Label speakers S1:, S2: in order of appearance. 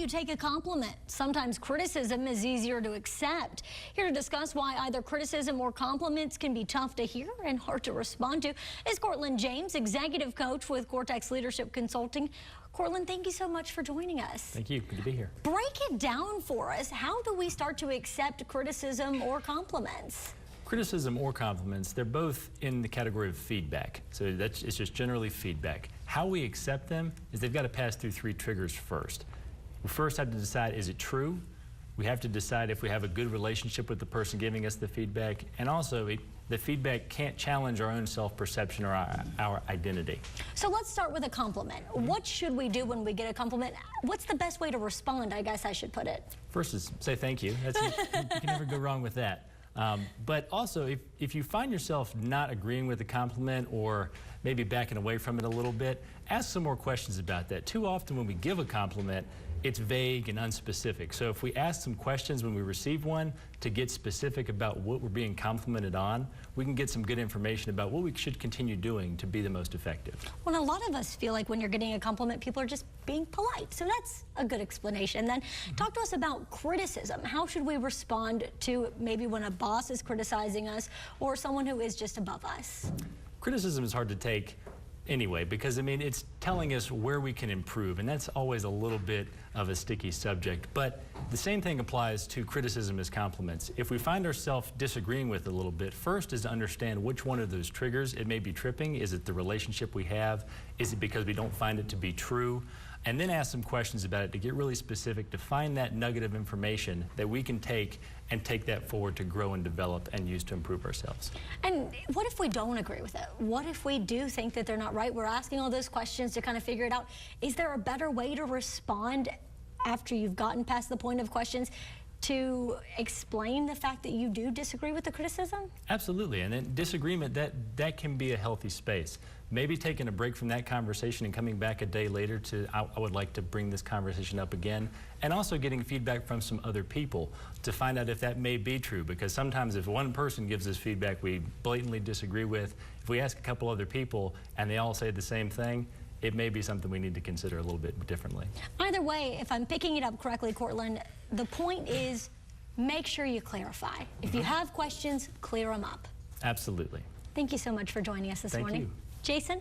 S1: you take a compliment? Sometimes criticism is easier to accept. Here to discuss why either criticism or compliments can be tough to hear and hard to respond to is Cortland James, executive coach with Cortex Leadership Consulting. Cortland, thank you so much for joining us.
S2: Thank you. Good to be here.
S1: Break it down for us. How do we start to accept criticism or compliments?
S2: Criticism or compliments, they're both in the category of feedback. So it's just generally feedback. How we accept them is they've got to pass through three triggers first. We first have to decide, is it true? We have to decide if we have a good relationship with the person giving us the feedback. And also, the feedback can't challenge our own self-perception or our identity. So
S1: let's start with a compliment. What should we do when we get a compliment? What's the best way to respond, I guess I should put it?
S2: First is say thank you. You can never go wrong with that. But also, if you find yourself not agreeing with the compliment or maybe backing away from it a little bit, ask some more questions about that. Too often when we give a compliment, it's vague and unspecific. So if we ask some questions when we receive one to get specific about what we're being complimented on, we can get some good information about what we should continue doing to be the most effective.
S1: Well, a lot of us feel like when you're getting a compliment, people are just being polite. So that's a good explanation. Then talk to us about criticism. How should we respond to maybe when a boss is criticizing us or someone who is just above us?
S2: Criticism is hard to take anyway, because I mean, it's telling us where we can improve, and that's always a little bit of a sticky subject. But the same thing applies to criticism as compliments. If we find ourselves disagreeing with it a little bit, first is to understand which one of those triggers it may be tripping. Is it the relationship we have? Is it because we don't find it to be true? And then ask some questions about it to get really specific, to find that nugget of information that we can take and take that forward to grow and develop and use to improve ourselves.
S1: And what if we don't agree with it? What if we do think that they're not right? We're asking all those questions to kind of figure it out. Is there a better way to respond after you've gotten past the point of questions to explain the fact that you do disagree with the criticism?
S2: Absolutely, and then disagreement, that can be a healthy space. Maybe taking a break from that conversation and coming back a day later to, I would like to bring this conversation up again, and also getting feedback from some other people to find out if that may be true, because sometimes if one person gives us feedback we blatantly disagree with, if we ask a couple other people and they all say the same thing, it may be something we need to consider a little bit differently.
S1: Either way, if I'm picking it up correctly, Cortland, the point is make sure you clarify. If you have questions, clear them up.
S2: Absolutely.
S1: Thank you so much for joining us this morning.
S2: Thank you.
S1: Jason?